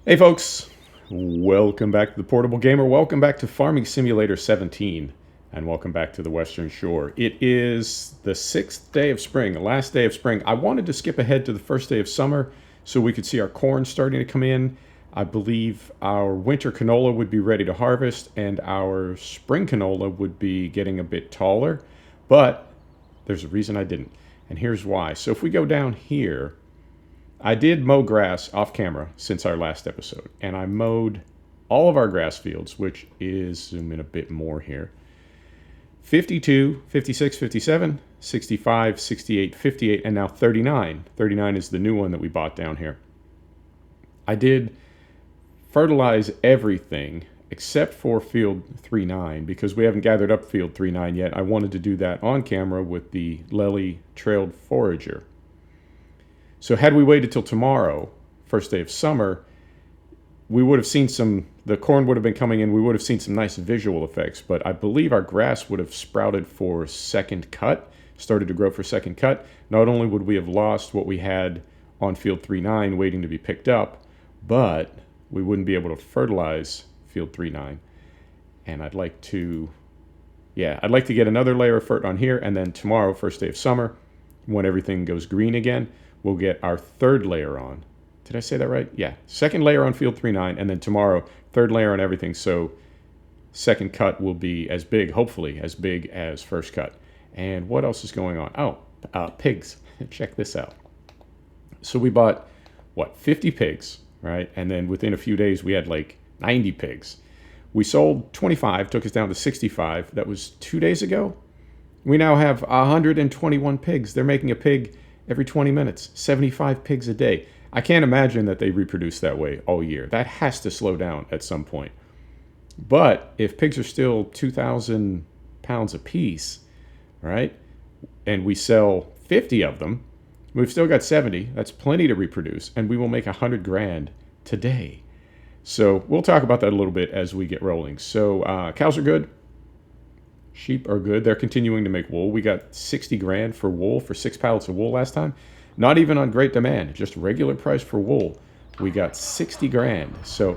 Hey folks, welcome back to the Portable Gamer. Welcome back to Farming Simulator 17, and welcome back to the Western Shore. It is the 6th day of spring, the last day of spring. I wanted to skip ahead to the first day of summer so we could see our corn starting to come in. I believe our winter canola would be ready to harvest, and our spring canola would be getting a bit taller, but there's a reason I didn't, and here's why. So if we go down here, I did mow grass off camera since our last episode, and I mowed all of our grass fields, which is, zoom in a bit more here, 52, 56, 57, 65, 68, 58, and now 39. 39 is the new one that we bought down here. I did fertilize everything except for field 39 because we haven't gathered up field 39 yet. I wanted to do that on camera with the Lely Trailed Forager. So had we waited till tomorrow, first day of summer, we would have seen the corn would have been coming in, we would have seen some nice visual effects, but I believe our grass would have sprouted for second cut, started to grow for second cut. Not only would we have lost what we had on field 39 waiting to be picked up, but we wouldn't be able to fertilize field 39. And I'd like to get another layer of fert on here, and then tomorrow, first day of summer, when everything goes green again, we'll get our third layer on. Did I say that right? Yeah. Second layer on field 39, and then tomorrow, third layer on everything. So second cut will be as big, hopefully, as big as first cut. And what else is going on? Oh, pigs. Check this out. So we bought, 50 pigs, right? And then within a few days, we had like 90 pigs. We sold 25, took us down to 65. That was 2 days ago. We now have 121 pigs. They're making a pig every 20 minutes, 75 pigs a day. I can't imagine that they reproduce that way all year. That has to slow down at some point. But if pigs are still 2,000 pounds a piece, right, and we sell 50 of them, we've still got 70. That's plenty to reproduce, and we will make 100 grand today. So we'll talk about that a little bit as we get rolling. So cows are good. Sheep are good. They're continuing to make wool. We got 60 grand for wool, for 6 pallets of wool last time. Not even on great demand, just regular price for wool. We got 60 grand. So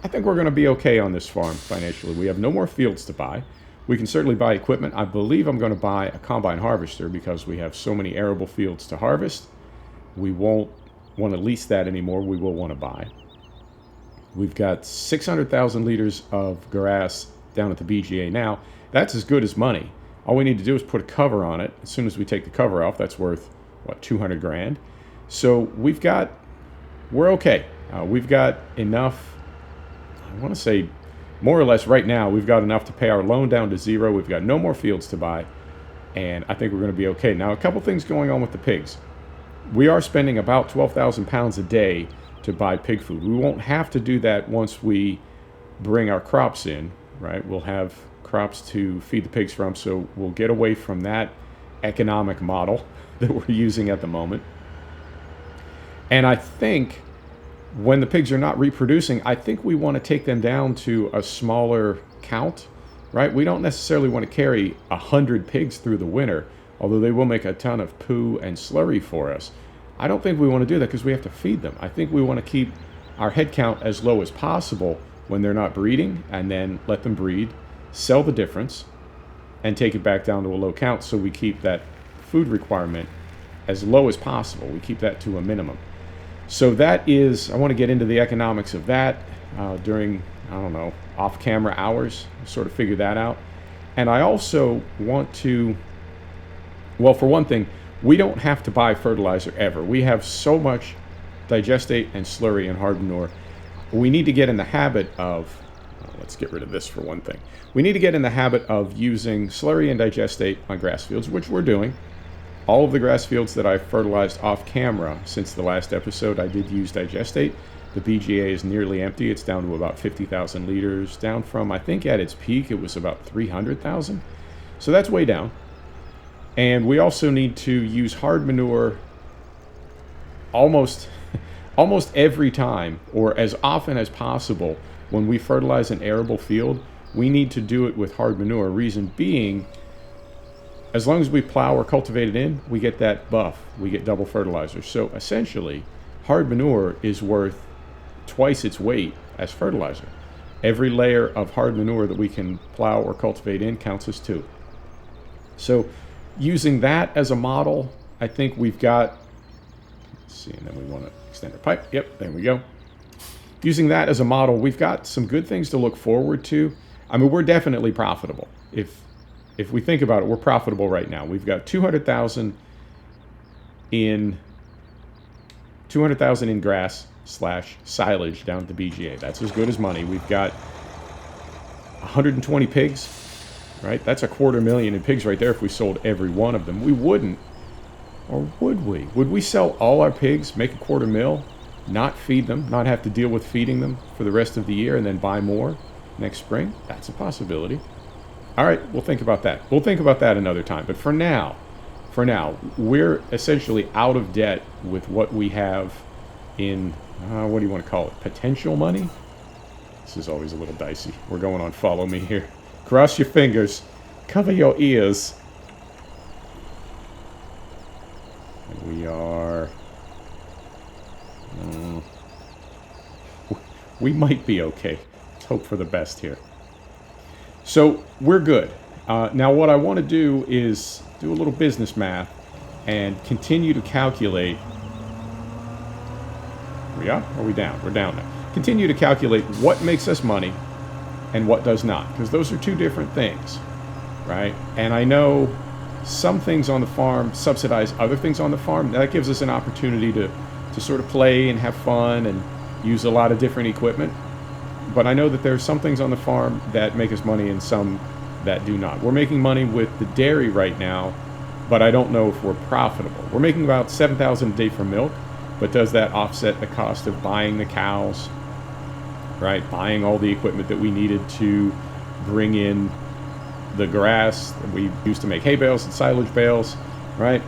I think we're going to be okay on this farm financially. We have no more fields to buy. We can certainly buy equipment. I believe I'm going to buy a combine harvester because we have so many arable fields to harvest. We won't want to lease that anymore. We will want to buy. We've got 600,000 liters of grass down at the BGA now. That's as good as money. All we need to do is put a cover on it. As soon as we take the cover off, that's worth, 200 grand. So we're okay. We've got enough, I want to say more or less right now, we've got enough to pay our loan down to zero. We've got no more fields to buy, and I think we're going to be okay. Now, a couple things going on with the pigs. We are spending about 12,000 pounds a day to buy pig food. We won't have to do that once we bring our crops in, right? We'll have crops to feed the pigs from, so we'll get away from that economic model that we're using at the moment. And I think when the pigs are not reproducing, I think we want to take them down to a smaller count, right? We don't necessarily want to carry 100 pigs through the winter, although they will make a ton of poo and slurry for us. I don't think we want to do that because we have to feed them. I think we want to keep our head count as low as possible when they're not breeding, and then let them breed, sell the difference, and take it back down to a low count so we keep that food requirement as low as possible. We keep that to a minimum. So that is, I want to get into the economics of that during, off-camera hours, sort of figure that out. And I also want to, for one thing, we don't have to buy fertilizer ever. We have so much digestate and slurry and hard manure. We need to get in the habit of, let's get rid of this for one thing. We need to get in the habit of using slurry and digestate on grass fields, which we're doing. All of the grass fields that I fertilized off camera since the last episode, I did use digestate. The BGA is nearly empty. It's down to about 50,000 liters, down from, I think at its peak, it was about 300,000. So that's way down. And we also need to use hard manure almost every time, or as often as possible. When we fertilize an arable field, we need to do it with hard manure. Reason being, as long as we plow or cultivate it in, we get that buff. We get double fertilizer. So essentially, hard manure is worth twice its weight as fertilizer. Every layer of hard manure that we can plow or cultivate in counts as 2. So using that as a model, I think we've got, let's see, and then we want to extend our pipe. Yep, there we go. Using that as a model, we've got some good things to look forward to. I mean, we're definitely profitable. If we think about it, we're profitable right now. We've got 200,000 in grass / silage down at the BGA. That's as good as money. We've got 120 pigs, right? That's $250,000 in pigs right there if we sold every one of them. We wouldn't, or would we? Would we sell all our pigs, make $250,000, not feed them, not have to deal with feeding them for the rest of the year, and then buy more next spring? That's a possibility. All right, we'll think about that. We'll think about that another time. But for now, we're essentially out of debt with what we have in, what do you want to call it, potential money? This is always a little dicey. We're going on follow me here. Cross your fingers. Cover your ears. And we are... we might be okay. Let's hope for the best here. So we're good. Now what I want to do is do a little business math and continue to calculate. Are we up? Or are we down? We're down now. Continue to calculate what makes us money and what does not, because those are two different things, right? And I know some things on the farm subsidize other things on the farm. That gives us an opportunity to sort of play and have fun and use a lot of different equipment. But I know that there are some things on the farm that make us money and some that do not. We're making money with the dairy right now, but I don't know if we're profitable. We're making about $7,000 a day for milk, but does that offset the cost of buying the cows, right? Buying all the equipment that we needed to bring in the grass that we used to make hay bales and silage bales, right?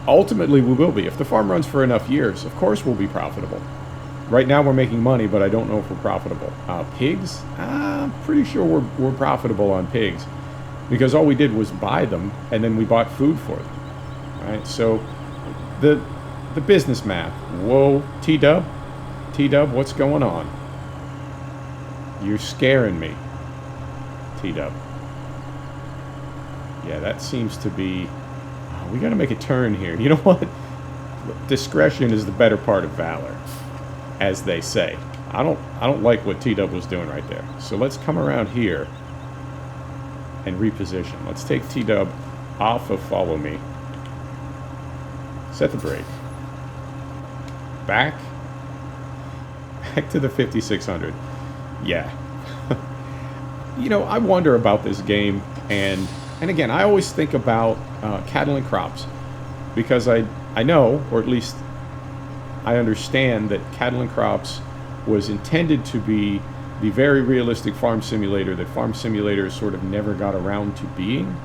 Ultimately, we will be. If the farm runs for enough years, of course we'll be profitable. Right now we're making money, but I don't know if we're profitable. Pigs? I'm pretty sure we're profitable on pigs, because all we did was buy them, and then we bought food for them, right? So the business math. Whoa, T-Dub, what's going on? You're scaring me, T-Dub. Yeah, that seems to be... Oh, we got to make a turn here. You know what? Discretion is the better part of valor, as they say. I don't like what T-Dub was doing right there. So let's come around here and reposition. Let's take T-Dub off of follow me. Set the brake. Back to the 5600. Yeah. You know, I wonder about this game, and again, I always think about cattle and crops, because I know, or at least I understand, that cattle and crops was intended to be the very realistic farm simulator that farm simulators sort of never got around to being.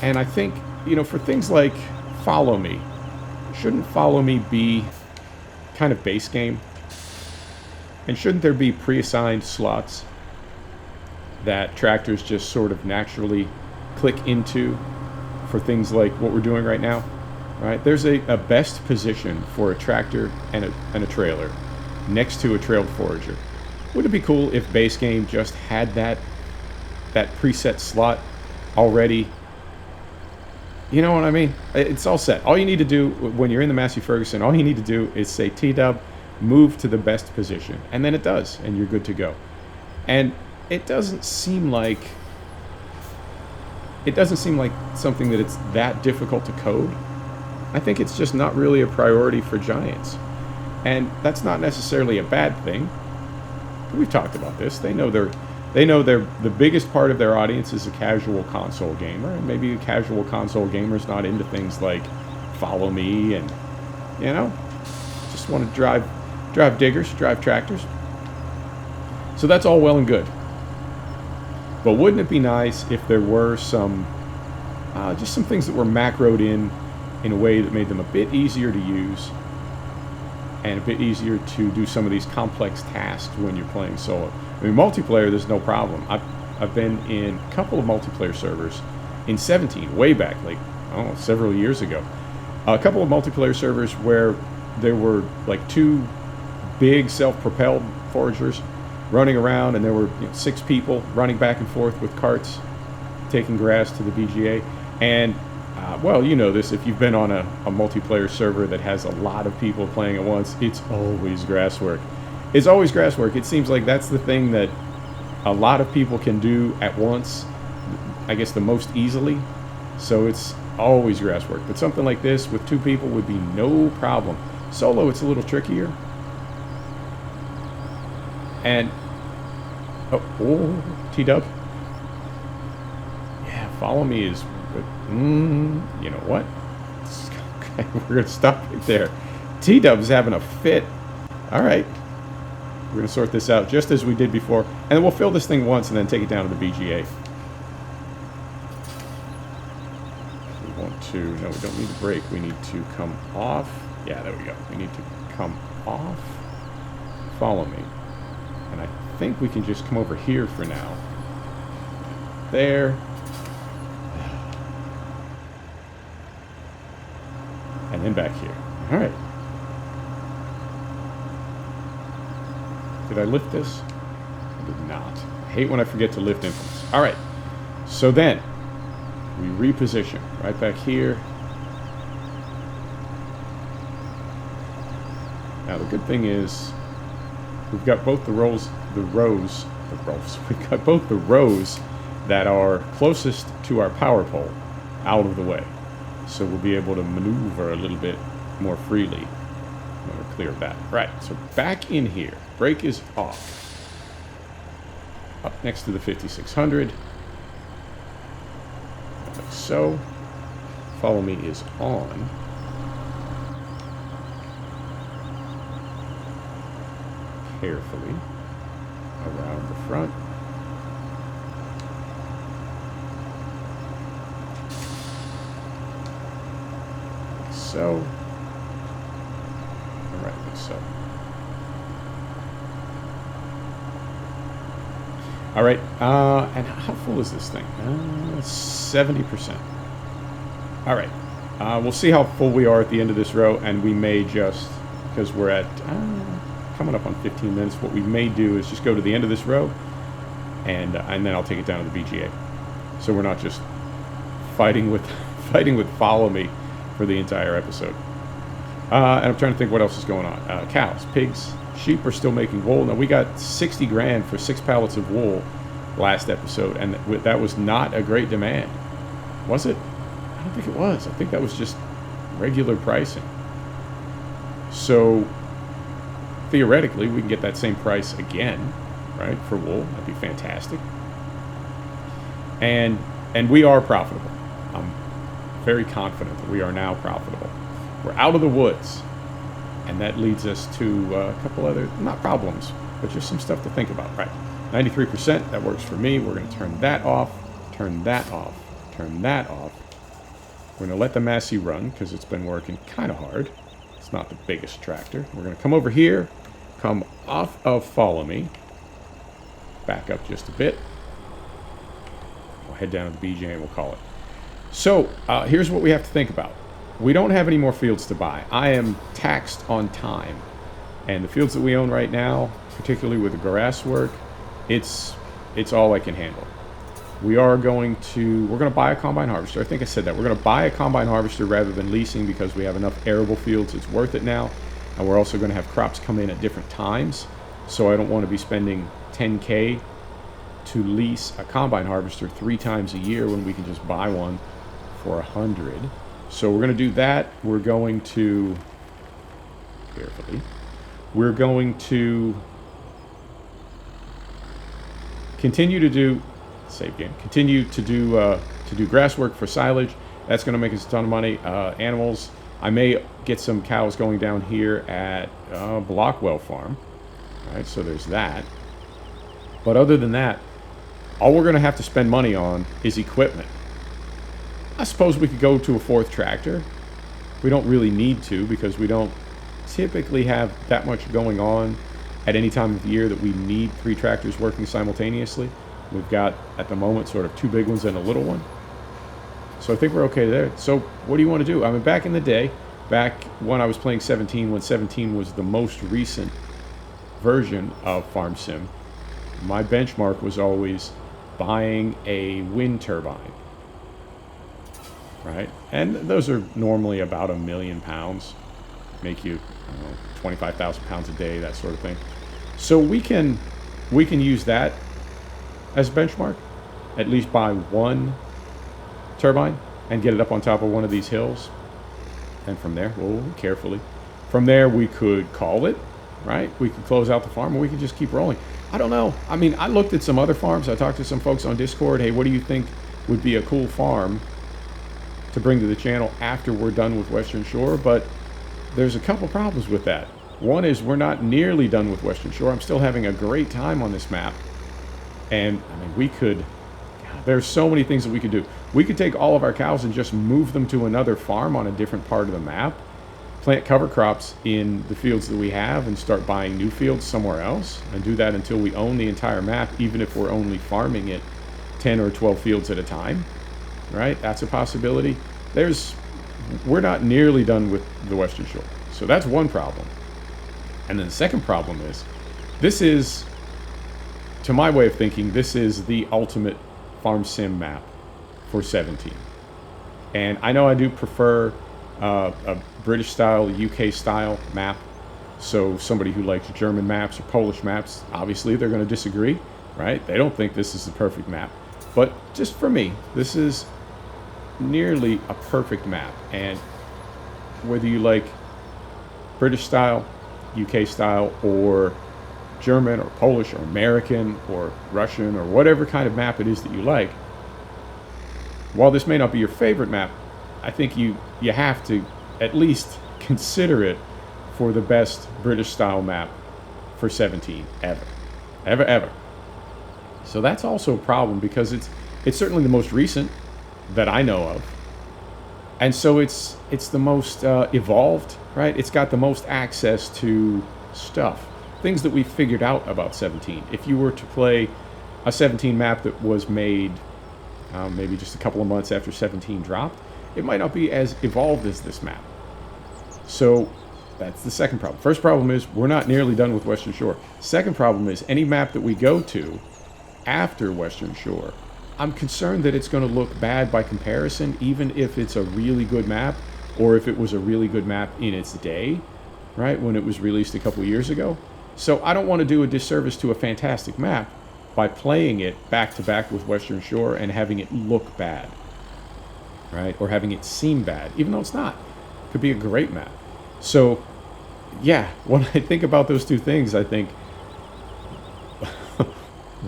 And I think, you know, for things like Follow Me, shouldn't Follow Me be kind of base game? And shouldn't there be pre-assigned slots that tractors just sort of naturally click into for things like what we're doing right now? Right? There's a best position for a tractor and a trailer next to a trailed forager. Wouldn't it be cool if base game just had that preset slot already? You know what I mean? It's all set. All you need to do when you're in the Massey Ferguson, all you need to do is say T-Dub, move to the best position, and then it does, and you're good to go. And it doesn't seem like something that it's that difficult to code. I think it's just not really a priority for Giants. And that's not necessarily a bad thing. We've talked about this. They know the biggest part of their audience is a casual console gamer, and maybe a casual console gamer's not into things like Follow Me and, you know, just want to drive diggers, drive tractors. So that's all well and good. But wouldn't it be nice if there were some, just some things that were macroed in a way that made them a bit easier to use and a bit easier to do some of these complex tasks when you're playing solo. I mean, multiplayer, there's no problem. I've been in a couple of multiplayer servers in 17, way back, like, several years ago. A couple of multiplayer servers where there were like 2 big self-propelled foragers running around, and there were 6 people running back and forth with carts taking grass to the BGA. And well, you know this, if you've been on a multiplayer server that has a lot of people playing at once, it's always grass work. It's always grass work. It seems like that's the thing that a lot of people can do at once, I guess the most easily. So it's always grass work. But something like this with 2 people would be no problem. Solo, it's a little trickier. And oh, T-Dub. Yeah, follow me is good. You know what? Okay, we're gonna stop right there. T-Dub's having a fit. All right, we're gonna sort this out just as we did before, and then we'll fill this thing once and then take it down to the BGA. We want to. No, we don't need to brake. We need to come off. Yeah, there we go. We need to come off. Follow me. And I think we can just come over here for now. There. And then back here. All right. Did I lift this? I did not. I hate when I forget to lift implements. All right. So then, we reposition right back here. Now the good thing is, we've got both we've got both the rows that are closest to our power pole out of the way. So we'll be able to maneuver a little bit more freely when we're clear of that. Right, so back in here, brake is off. Up next to the 5600. Like so. Follow me is on. Carefully around the front. Like so. All right, like so. All right, and how full is this thing? 70%. All right, we'll see how full we are at the end of this row, and we may just, because we're at coming up on 15 minutes, what we may do is just go to the end of this row, and then I'll take it down to the BGA. So we're not just fighting with follow me for the entire episode. And I'm trying to think what else is going on. Cows, pigs, sheep are still making wool. Now we got 60 grand for 6 pallets of wool last episode, and that was not a great demand, was it? I don't think it was. I think that was just regular pricing. So theoretically, we can get that same price again, right, for wool. That'd be fantastic. And we are profitable. I'm very confident that we are now profitable. We're out of the woods, and that leads us to a couple other, not problems, but just some stuff to think about. Right, 93%, that works for me. We're going to turn that off, turn that off, turn that off. We're going to let the Massey run because it's been working kind of hard. It's not the biggest tractor. We're going to come over here, come off of follow me, back up just a bit. We'll head down to the BJ and we'll call it. So here's what we have to think about. We don't have any more fields to buy. I am taxed on time, and the fields that we own right now, particularly with the grass work, it's all I can handle. We're going to buy a combine harvester. I think I said that. We're going to buy a combine harvester rather than leasing because we have enough arable fields. It's worth it now. And we're also going to have crops come in at different times. So I don't want to be spending $10K to lease a combine harvester 3 times a year when we can just buy one for $100. So we're going to do that. We're going to, carefully, we're going to continue to do, save game, continue to do grass work for silage. That's going to make us a ton of money. Animals, I may get some cows going down here at Blockwell Farm. All right, so there's that. But other than that, all we're going to have to spend money on is equipment. I suppose we could go to a 4th tractor. We don't really need to because we don't typically have that much going on at any time of the year that we need 3 tractors working simultaneously. We've got, at the moment, sort of 2 big ones and a little one. So I think we're okay there. So what do you want to do? I mean, back in the day, back when I was playing 17, when 17 was the most recent version of Farm Sim, my benchmark was always buying a wind turbine, right? And those are normally about £1 million, make you, I don't know, 25,000 pounds a day, that sort of thing. So we can use that as a benchmark, at least buy one turbine and get it up on top of one of these hills. And from there, carefully, from there we could call it, right? We could close out the farm, or we could just keep rolling. I don't know. I mean, I looked at some other farms. I talked to some folks on Discord. Hey, what do you think would be a cool farm to bring to the channel after we're done with Western Shore? But there's a couple problems with that. One is we're not nearly done with Western Shore. I'm still having a great time on this map. And, I mean, we could... There's so many things that we could do. We could take all of our cows and just move them to another farm on a different part of the map, plant cover crops in the fields that we have, and start buying new fields somewhere else, and do that until we own the entire map, even if we're only farming it 10 or 12 fields at a time, right? That's a possibility. We're not nearly done with the Western Shore. So that's one problem. And then the second problem is, this is, to my way of thinking, this is the ultimate Farm Sim map for 17. And I know I do prefer a British style, UK style map. So somebody who likes German maps or Polish maps, obviously they're going to disagree, right? They don't think this is the perfect map. But just for me, this is nearly a perfect map. And whether you like British style, UK style, or German or Polish or American or Russian or whatever kind of map it is that you like, while this may not be your favorite map, I think you have to at least consider it for the best British style map for 17 ever. So that's also a problem, because it's certainly the most recent that I know of, and so it's the most evolved, right? It's got the most access to stuff, things that we figured out about 17. If you were to play a 17 map that was made maybe just a couple of months after 17 dropped, it might not be as evolved as this map. So that's the second problem. First problem is we're not nearly done with Western Shore. Second problem is any map that we go to after Western Shore, I'm concerned that it's going to look bad by comparison, even if it's a really good map, or if it was a really good map in its day, right, when it was released a couple of years ago. So I don't want to do a disservice to a fantastic map by playing it back to back with Western Shore and having it look bad, right? Or having it seem bad, even though it's not. It could be a great map. So, yeah, when I think about those two things, I think,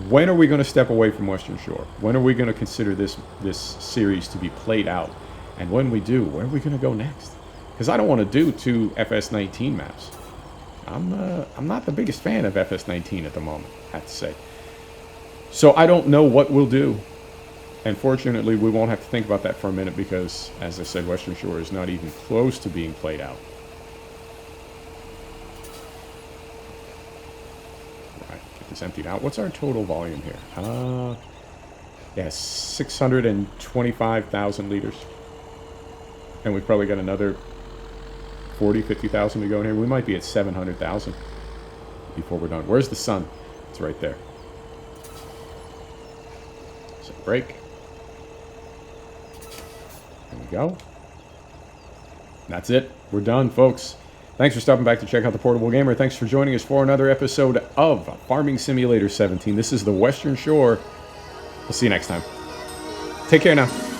when are we going to step away from Western Shore? When are we going to consider this series to be played out? And when we do, where are we going to go next? Because I don't want to do 2 FS19 maps. I'm not the biggest fan of FS19 at the moment, I have to say. So I don't know what we'll do. And fortunately, we won't have to think about that for a minute, because, as I said, Western Shore is not even close to being played out. Right, get this emptied out. What's our total volume here? Yeah, 625,000 liters. And we've probably got another 40, 50,000 to go in here. We might be at 700,000 before we're done. Where's the sun? It's right there. So break. There we go. That's it. We're done, folks. Thanks for stopping back to check out The Portable Gamer. Thanks for joining us for another episode of Farming Simulator 17. This is the Western Shore. We'll see you next time. Take care now.